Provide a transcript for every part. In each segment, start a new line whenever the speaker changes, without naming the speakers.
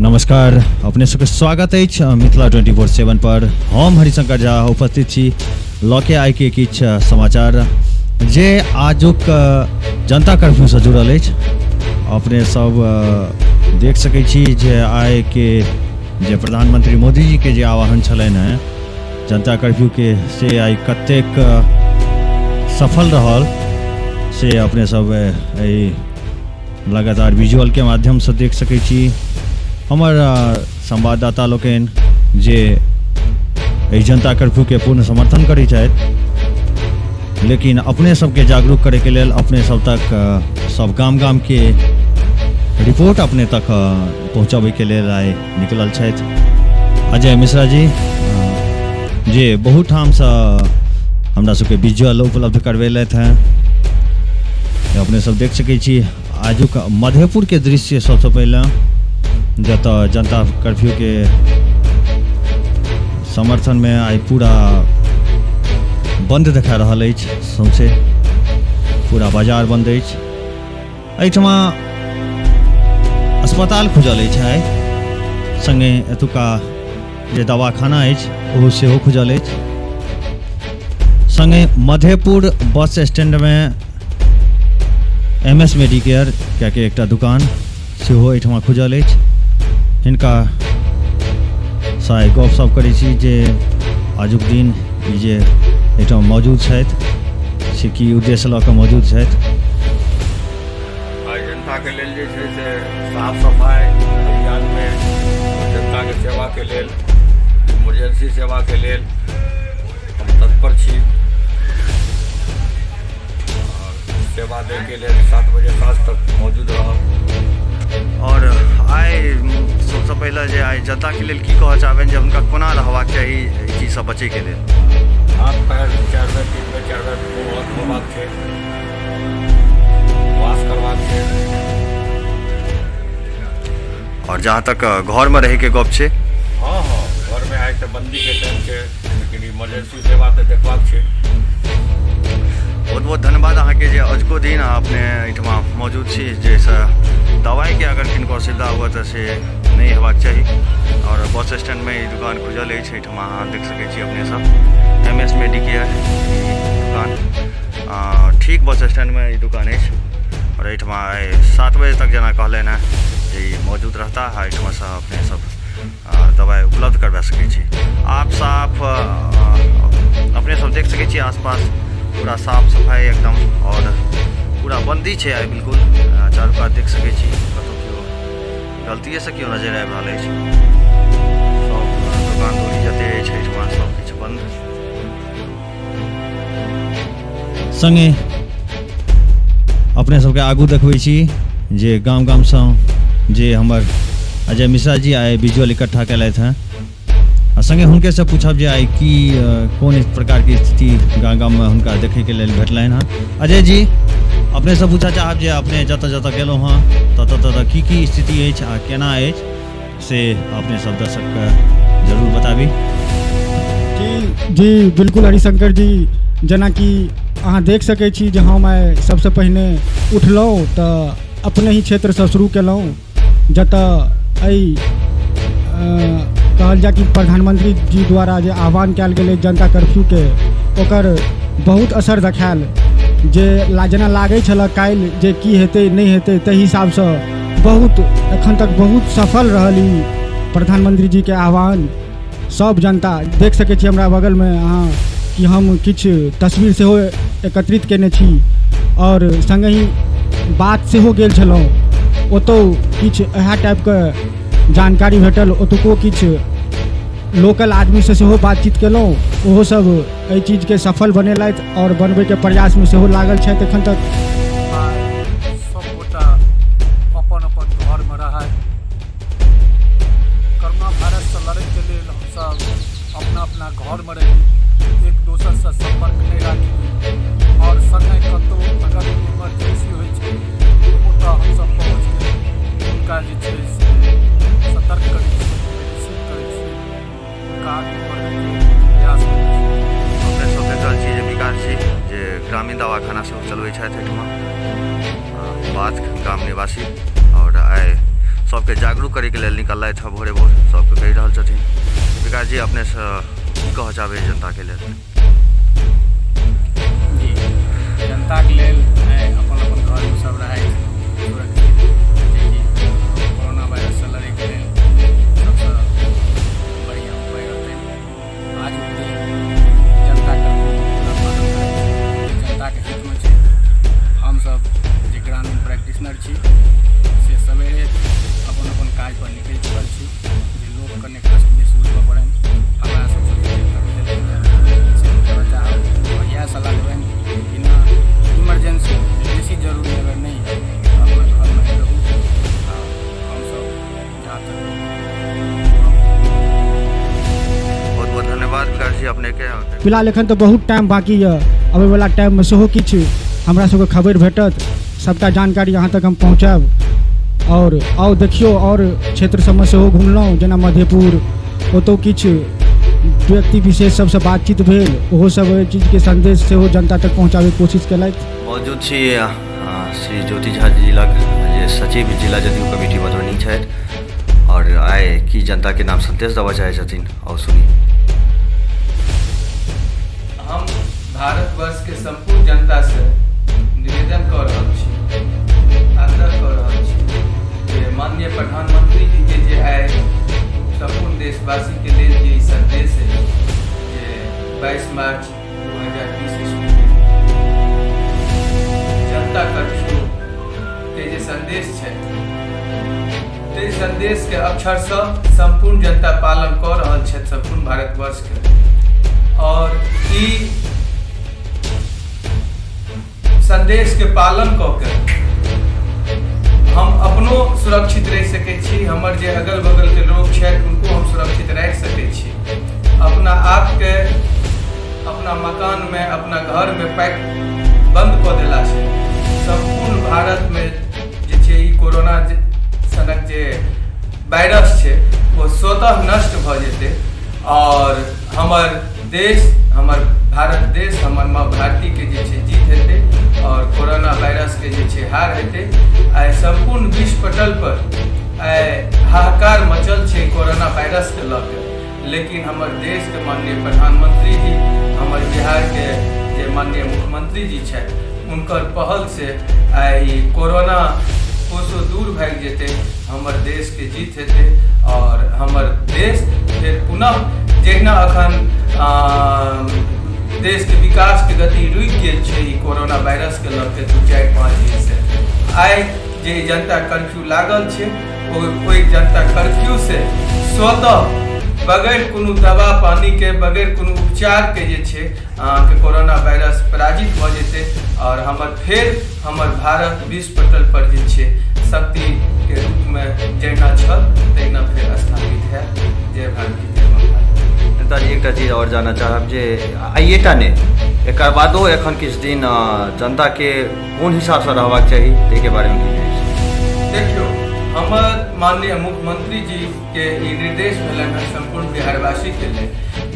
नमस्कार, अपने सबके स्वागत अछि मिथिला 24/7 पर। हम हरिशंकर झा उपस्थित छी लके आइ के किछु समाचार जे आजुक जनता कर्फ्यू से जुड़ल अछि। अपने सब देख सकै छी जे आइ के जे प्रधानमंत्री मोदी जी के जे आह्वान छलनि हैं जनता कर्फ्यू के, से आइ कतेक सफल रहल से अपने सब लगातार विजुअल के माध्यम से देख सकै छी। हमर संवाददाता लोकनि जे एहि जनता कर्फ्यू के पूर्ण समर्थन करै छथि, लेकिन अपने सबके जागरूक करे के लेल अपने सब तक सब गाम गाम के रिपोर्ट अपने तक पहुँचाबै के लेल आइ निकलल छथि। अजय मिश्रा जी जे बहुत ठाम से हमरा सबके विजुअल उपलब्ध करवेलथि हैं, अपने सब देख सकै छी। आजुक मधेपुर के दृश्य सबसे पहले जतऽ जनता कर्फ्यू के समर्थन में आइ पूरा बंद देखा रहल अछि, सौंसे पूरा बाजार बंद अछि। एहिठमा अस्पताल खुजल अछि आइ, संगे एतुका जे दवाखाना अछि ओहो सेहो खुजल अछि। संगे मधेपुर बस स्टैंड में MS मेडिकेयर के एकटा दुकान सेहो एहिठमा खुजल अछि। हिनका साय गपशप करै छी जे आजुक दिन ई जे एहिठाम मौजूद छथि से की उद्देश्य लऽ कऽ मौजूद छथि।
जनता के लेल जे छै से साफ सफाई अभियान में जनता के सेवा के लेल, इमरजेंसी सेवा के लेल हम तत्पर छी। सेवा दे के लिए 7 बजे साँझ तक मौजूद रहब।
और आइ सबसे पहले जे आइ जनता के लेल की कहऽ चाहबनि जे हुनका कोना रहबाक चाही ई चीज से बचे के लेल।
हाथ पैर 4 बेर 3 बेर 4 बेर मुँह धोबाक छै, वाश करबाक छै।
और जहाँ तक घर में रहे के गप छै,
हाँ घर में आइ तऽ बंदी के टाइम छै, लेकिन इमरजेंसी सेवा तऽ देखबाक छै।
बहुत बहुत धन्यवाद अहाँ के जे अजुको दिन अपने एहिठमा मौजूद छी, जाहिसँ दवाई के अगर किनको असुविधा हुआ तो से नहीं हेबाक चाही। और बस स्टैंड में ई दुकान खुजल अछि, एहिठमा अहाँ देख सकै छी अपने सब MS मेडिकेयर दुकान ठीक बस स्टैंड में ई दुकान अछि। और एहिठमा 7 बजे तक जेना कहलनि हैं जे ई मौजूद रहता है, एहिठमा से अपने सब दवाई उपलब्ध करवा सकै छी। आप साफ अपने सब देख सकै छी आसपास पूरा साफ सफाई एकदम, और पूरा बंदी छै आइ बिल्कुल। चारू कात देख सकै छी कतौ केओ गलतिये से केओ नजर आबि रहल अछि। सब दुकान दौरी जते अछि एहिठमा सब किछु बंद। संगे अपने सबके आगू देखबै छी जे गाम गाम से जे हमर अजय मिश्रा जी आइ विजुअल इकट्ठा केलथि हैं, संगे हुनके से पूछब जे आइ की कोन प्रकार की स्थिति गाँव गाँव में हुनका देखे के लेल भेटलनि हैं। अजय जी, अपने से पूछा चाहब जे अपने जतऽ जतऽ गेलहुँ हँ ततऽ ततऽ की स्थिति अछि आ केना अछि, से अपने सब दर्शक के जरूर बताबी।
जी बिल्कुल हरिशंकर जी, जेना कि अहाँ देख सकै छी जे हम आइ सबसे पहिने उठलहुँ तऽ अपने ही क्षेत्र से शुरू केलहुँ, जतऽ एहि कहल जाए कि प्रधानमंत्री जी द्वारा जे आह्वान कयल गेलै जनता कर्फ्यू के, ओकर बहुत असर देखायल। जे जेना लागै छल काल्हि जे की हेतै नहीं हेतै, ताहि हिसाबसँ बहुत एखन तक बहुत सफल रहल ई प्रधानमंत्री जी के आह्वान। सब जनता देख सकै छी हमरा बगल में अहाँ कि हम किछु तस्वीर सेहो एकत्रित केने छी, और संगे ही बात सेहो गेल छलहुँ ओतौ किछु इएह टाइपके जानकारी भेटल। ओतुको किछु लोकल आदमी से सेहो बातचीत केलहुँ, ओहो सब एहि चीज के सफल बनेलथि और बनबै के प्रयास में सेहो लागल छथि एखन तक।
सब गोटा अपन अपन घर में रहै। कोरोना वायरस से लड़ै के लेल हमसब अपना अपना घर में रही, एक दोसर से संपर्क नहीं राखी, और संगे कतौ अगर इमरजेंसी होइ छै ओतऽ हमसब पहुँच के हुनका जे छै से सतर्क करै छी, मेडिसिन करै छी, हुनका आगे बढ़ै के प्रयास करै छी।
अपने सब देख रहल छी जे विकास जी जे ग्रामीण दवाखाना सेहो चलबै छथि एहिठमा, बात गाम निवासी। और आइ
सबके जागरूक करे के लेल निकललथि हँ भोरे भोर सबके कहि रहल छथिन। विकास जी अपने से की कहऽ चाहबै जनता के लेल?
जी जनता के लेल अपन अपन घर में सब रहे सुरक्षित, जेकि कोरोना वायरस से लड़े के लेल सबसे बढ़िया उपाय रहते। आज के जनता के जनता के हित में छै। हम सब जे ग्रामीण प्रैक्टिशनर छी से सवेरे अपन अपन काज पर निकल चुकल छी। जे लोग कने कष्ट बेसी उठबऽ पड़नि, हमरा सबसे यह सलाह देवें बिना इमरजेंसी बेसी जरूरी अगर नहीं है तो अपना घर में ही रहूँ। हम सब जहाँ तक
बहुत बहुत धन्यवाद विकास जी अपने के।
फिलहाल एखन तो बहुत टाइम बाकी है, आबे वाला टाइम में सेहो किछु हमरा सबके खबर भेटत, सबटा जानकारी यहाँ तक हम पहुँचाब। और आउ देखियो और क्षेत्र सबमे सेहो घुमलहुँ, जेना मधेपुर, ओतौ किछु व्यक्ति विशेष सबसे बातचीत भेल, ओहो सब चीजके संदेश सेहो जनता तक पहुँचाबैके कोशिश केलथि।
मौजूद छी श्री ज्योति झा जिला जे सचिव जिला जदयू कमेटी मधुबनी छथि और आइ की जनता के नाम संदेश देबऽ चाहै छथिन और सुनी।
हम भारतवर्ष के संपूर्ण जनता से निवेदन कर रहल छी, आग्रह कर रहल छी जे माननीय प्रधानमंत्री जी के जे आइ संपूर्ण देशवासी के लिए जे संदेश है जे 22 मार्च 2020 ईस्वी जनता कर्फ्यू के जे संदेश है, ते संदेश के अक्षरशः संपूर्ण जनता पालन कर रहल छथि संपूर्ण भारतवर्ष के। और ई संदेश के पालन कऽ के हम अपनो सुरक्षित रह सकै छी, हमर जे अगल बगल के लोग छथि उनको हम सुरक्षित रख सकै छी। अपना आप के अपना मकान में अपना घर में पैक बंद कऽ देला से संपूर्ण भारत में जे छै ई कोरोना सनक जे वायरस छै वो स्वतः नष्ट भऽ जेतै और हमर देश, हमर भारत देश, हमर माँ भारती के जे छै जीत हेतै और कोरोना वायरस के जे छै हार हेतै। आइ संपूर्ण विश्व पटल पर आइ हाहाकार मचल छै कोरोना वायरस के लऽ के, लेकिन हमर देश के माननीय प्रधानमंत्री जी, हमर बिहार के जे माननीय मुख्यमंत्री जी छथि, उनकर पहल से आइ कोरोना कोसो दूर भागि जेतै, हमर देश के जीत हेतै और हमर देश फेर पुनः जहिना अखन देश के विकास के गति रुकि गेल छै ई कोरोना वायरस के लऽ के 2-4-5 दिन से, आइ जे जनता कर्फ्यू लागल छै ओहि जनता कर्फ्यू से स्वतः बगैर कोनो दवा पानी के, बगैर कोनो उपचार के जे छै अहाँके कोरोना वायरस पराजित भऽ जेतै और हमर भारत विश्व पटल पर जे छै शक्ति के रूप में जहिना छल तहिना फेर स्थापित है। जय भारती जय माता।
नेताजी एकटा चीज और जानना चाहब जे आइएटा ने एकर बादो एखन किछु दिन जनता के कोन हिसाब से रहबाक चाही ताहि बारे में की कहै छी?
देखियो हमर माननीय मुख्यमंत्री जी के ई निर्देश भेलनि हैं संपूर्ण बिहारवासी के लिए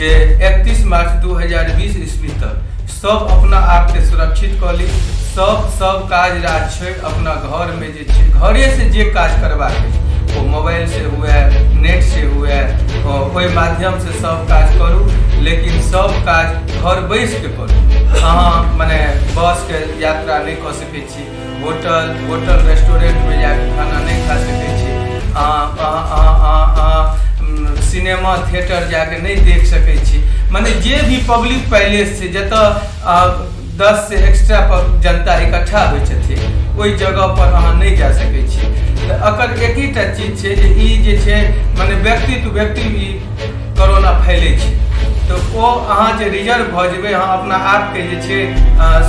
जे 31 मार्च 2020 ईस्वी तक सब अपना आप के सुरक्षित कऽ ली, सब काज राज छोड़ि अपना घर में जे छै घरे से जे काज करबाक अछि वो मोबाइल से हुए, नेट से हुए, ओहि माध्यम से सब काज करू, लेकिन सब काज घर बैस के करू। अहाँ मने बस के यात्रा नहीं कऽ सकै छी, होटल रेस्टोरेंट में जाके खाना नहीं खा सकै छी, सिनेमा थिएटर जाके नहीं देख सकै छी, माने जे भी पब्लिक पैलेस छै जतऽ 10 से एक्स्ट्रा जनता इकट्ठा होइ छथिन ओहि जगह पर अहाँ नहीं जा सकै छी। तऽ एकर एक ही टा चीज छै जे ई जे छै माने व्यक्ति टू व्यक्ति ई कोरोना फैलै छै, तो ओ अहाँ जे रिजर्व भऽ जेबै, अहाँ अपना आप के जे छै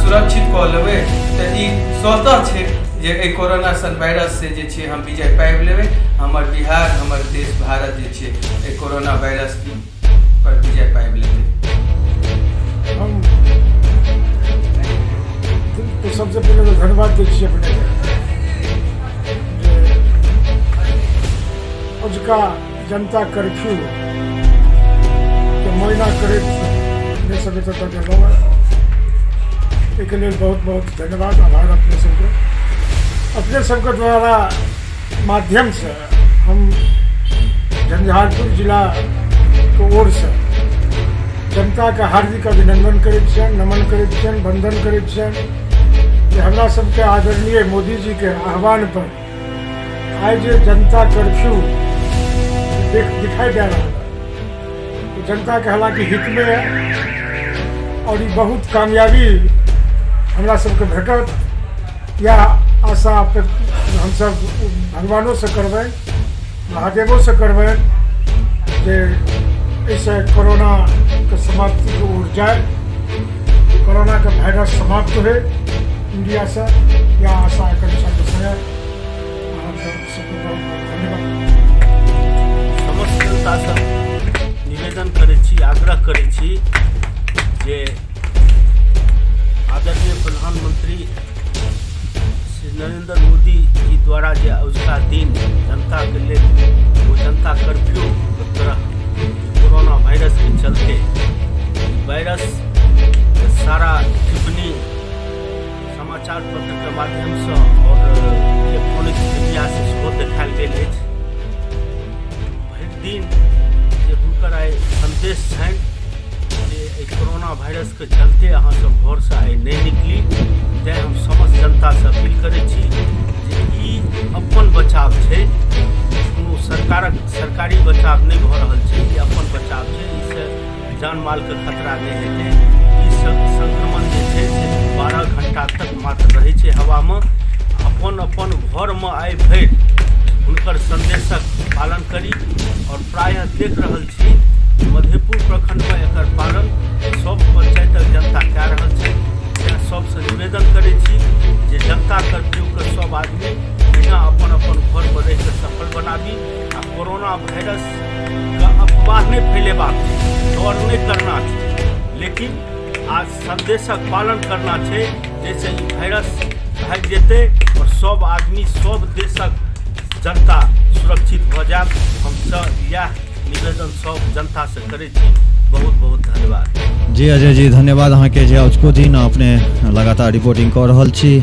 सुरक्षित कऽ लेबै तऽ ई स्वतः छै जे एहि कोरोना सन वायरस से जे छै हम विजय पाबि लेबै। हमर बिहार, हमर देश भारत जे छै एहि कोरोना वायरस पर विजय पाबि लेतै।
हम तो सबसे पहले तो धन्यवाद देखिए अपने अजुका जनता कर्फ्यू के महीना करैत अपने सब एतऽ तक एलहुँ हँ, एहिके लेल बहुत बहुत धन्यवाद, आभार अपने सबके द्वारा माध्यम से हम झंझारपुर जिला के ओर से जनता के हार्दिक अभिनंदन करैत छियनि, नमन करैत छियनि, वंदन करैत छियनि जे हमरा सबके आदरणीय मोदी जी के आह्वान पर आइ जे जनता कर्फ्यू दिखाई दे रहा है तो जनता के हालांकि हित में है और ये बहुत कामयाबी हमरा सबके भेटत। या आशा हम सब भगवानों से करबै, महादेवों से करबै जे इससे कोरोना के समाप्ति को ओर जाए, कोरोना का वायरस समाप्त हो इंडिया से। या आशा एक विषय धन्यवाद।
समस्त जनता से निवेदन करै छी, आग्रह करै छी जे आदरणीय प्रधानमंत्री श्री नरेंद्र मोदी जी द्वारा जे अजुका दिन जनता के लेल वो जनता कर्फ्यू के तरह कोरोना वायरस के चलते वायरस सारा टिप्पणी समाचार पत्र के माध्यम से और इलेक्ट्रॉनिक मीडिया से सेहो देखायल गेल अछि। भरि दिन जे हुनकर आइ संदेश छनि जे कोरोना वायरस के चलते अहाँ सब घर से आइ नहि निकली, तैं हम समस्त जनता से अपील करै छी जे ई अपन बचाव छै, कोनो सरकारी बचाव नहि भऽ रहल छै, ई अपन बचाव छै, इससे जान माल के खतरा नहि हेतै। ई संक्रमण जे छै से 12 घंटा तक मात्र रहै छै हवा में। अपन अपन घर में आइ भरि हुनकर संदेशक पालन करी और प्रायः देख रहल छी मधेपुर प्रखंड में एकर पालन सब पंचायतक जनता कए रहल छै। तैं सबसे निवेदन करै छी जे जनता कर्फ्यू के सब आदमी बिना अपन अपन घर पर रहि कऽ सफल बनाबी आ कोरोना वायरस के अफवाह नहीं फैलेबाक छै, डर नहीं करना छै, लेकिन आज संदेशक पालन करना छै जैसे ई वायरस भाग जेतै और सब आदमी सब देशक जनता सुरक्षित भऽ जायत। हम सब यह निवेदन सब जनता से करै छी। बहुत बहुत धन्यवाद।
जी अजय जी धन्यवाद अहाँके जे अजुको दिन अपने लगातार रिपोर्टिंग कऽ रहल छी।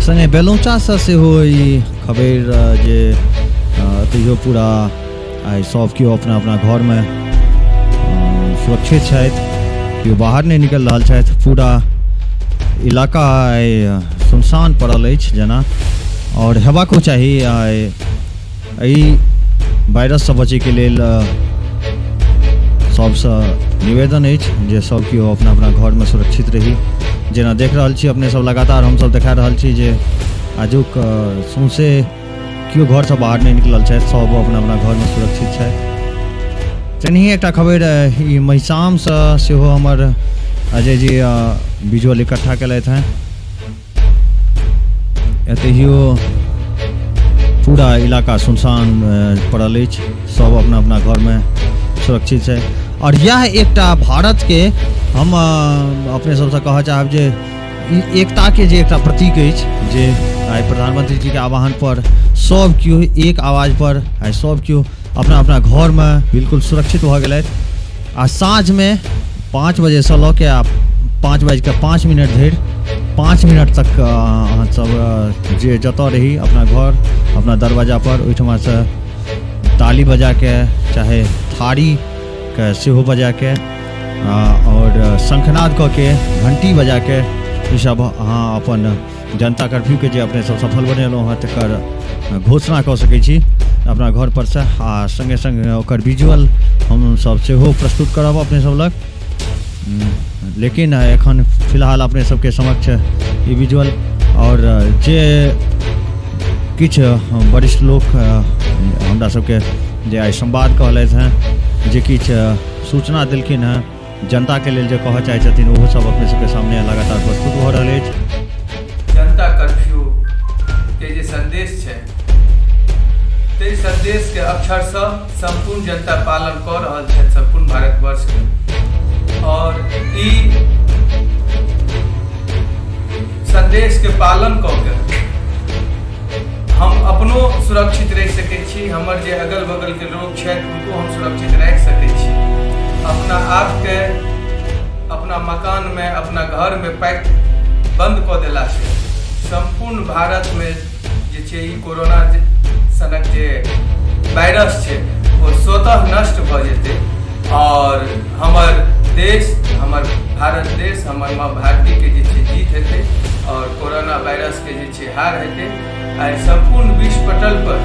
संगे बेलौंचासँ सेहो ई खबर जे तैयो पूरा आइ सब केओ अपना अपना घरमे सुरक्षित छथि, केओ बाहर नहि निकलि रहल छथि, पूरा इलाका आइ सुनसान पड़ल अछि जेना, और हेबाको चाही। आइ एहि वायरससँ बचैके लेल सबसँ निवेदन अछि जे सब केओ अपना अपना घरमे सुरक्षित रही। जेना देख रहल छी अपने सब लगातार हमसब देखा रहल छी जे आजुक सौंसे केओ घरसँ बाहर नहि निकलल छथि, सब अपना अपना घरमे सुरक्षित छथि। तेनाहिए एकटा खबर ई महिषामसँ सेहो हमर अजय जी विजुअल इकट्ठा केलथि हैं। एतहियो पूरा इलाका सुनसान पड़ल अछि, सब अपना अपना घरमे सुरक्षित छै। और यह एकटा भारत के हम अपने सबसे कहऽ चाहब जे एकता के जे एकटा प्रतीक अछि जे आइ प्रधानमंत्री जी के आह्वान पर सब केओ एक आवाज पर आइ सब केओ अपना अपना घर में बिल्कुल सुरक्षित भऽ गेलथि। आ साँझ में 5 बजे से लऽ के 5:05 धरि 5 मिनट तक अहाँ सब जे जतऽ रही अपना घर अपना दरवाजा पर ओहिठमा से ताली बजा के चाहे थारी के सेहो बजा के और शंखनाद कऽ के घंटी बजा के ई सब अहाँ अपन जनता कर्फ्यू के जे अपने सब सफल बनेलहुँ हँ तकर घोषणा कऽ सकै छी अपना घर पर से। आ संगे संग ओकर विजुअल हम सब सेहो प्रस्तुत करब अपने सब लग। लेकिन एखन फिलहाल अपने सबके समक्ष ई विजुअल और जे किछु वरिष्ठ लोक हमरा सबके जे आइ संवाद कहलथि हैं, जे किछु सूचना देलखिन हैं जनता के लेल जे कहऽ चाहै छथिन, ओहो सब अपने सबके सामने लगातार प्रस्तुत भऽ रहल अछि।
जनता कर्फ्यू के जे संदेश छै ताहि संदेश के अक्षरशः संपूर्ण जनता पालन कऽ रहल छथि संपूर्ण भारतवर्ष के। और ई संदेश के पालन कऽ के हम अपनो सुरक्षित रहि सकै छी, हमर जे अगल बगल के लोग छथि उनको हम सुरक्षित राखि सकै छी। अपना आप के अपना मकान में अपना घर में पैक बंद कऽ देला से संपूर्ण भारत में जे छै ई कोरोना सनक जे वायरस छै वो स्वतः नष्ट भऽ जेतै और हमर देश, हमर भारत देश, हमर माँ भारती के जे छै जीत हेतै और कोरोना वायरस के जे छै हार हेतै। आइ संपूर्ण विश्व पटल पर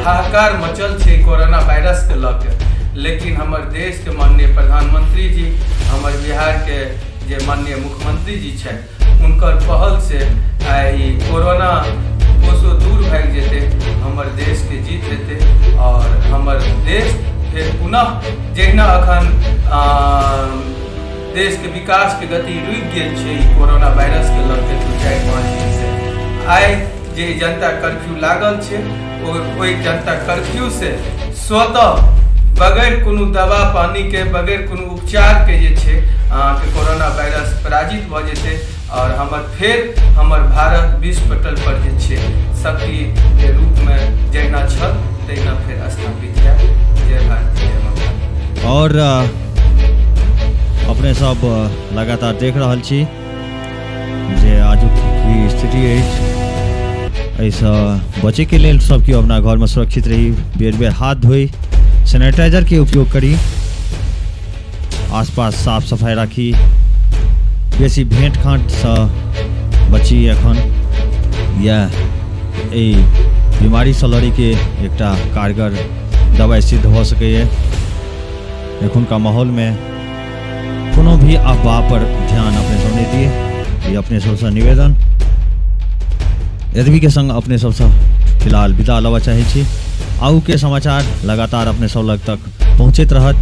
हाहाकार मचल छै कोरोना वायरस के लऽ के, लेकिन हमर देश के माननीय प्रधानमंत्री जी, हमर बिहार के जे माननीय मुख्यमंत्री जी छथि, हुनकर पहल से आइ कोरोना कोसो दूर भागि जेतै, हमर देश के जीत हेतै और हमर देश फिर पुनः जहिना अखन देश के विकास के गति रुकि गेल छै कोरोना वायरस के लऽ के 4-5 दिन से, आइ जे जनता कर्फ्यू लागल छै ओहि जनता कर्फ्यू से स्वतः बगैर कोनो दवा पानी के, बगैर कोनो उपचार के जे छै अहाँके कोरोना वायरस पराजित भऽ जेतै और हमर भारत विश्व पटल पर जे छै शक्ति के रूप में जहिना छल तहिना फेर स्थापित है। जय भारत, जय माता।
और अपने सब लगातार देख रहल छी जे आजुक की स्थिति अछि, एहिसँ बचे के लेल सब केओ अपना घर में सुरक्षित रही, बेर बेर हाथ धोई, सैनिटाइजर के उपयोग करी, आसपास साफ सफाई राखी, बेसी भेंट घाट से बची। एखन यह बीमारी से लड़े के एकटा कारगर दवाई सिद्ध हो सकैए। एखुनका माहौल में कोनो भी अफवाह पर ध्यान अपने सब नहीं दिए, ये अपने सबसे निवेदन। यदि के संग अपने सबसे फिलहाल विदा लेवा चाहे छी। आउ के समाचार लगातार अपने सब लग तक पहुँचैत रहत।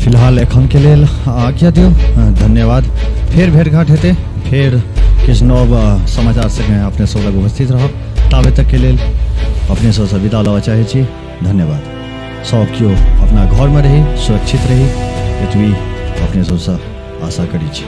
फिलहाल एखन के लेल आज्ञा दियो, धन्यवाद। फिर भेंट घाट हेतै, फिर किछु नव समाचार संगे अपने सब लग उपस्थित रहब। ताबे तक के लेल अपने सबसे विदा लेवा चाहे छी। धन्यवाद। सब केओ अपना घर में रही, सुरक्षित रही, एतबी अपने सबसे आशा करै छी।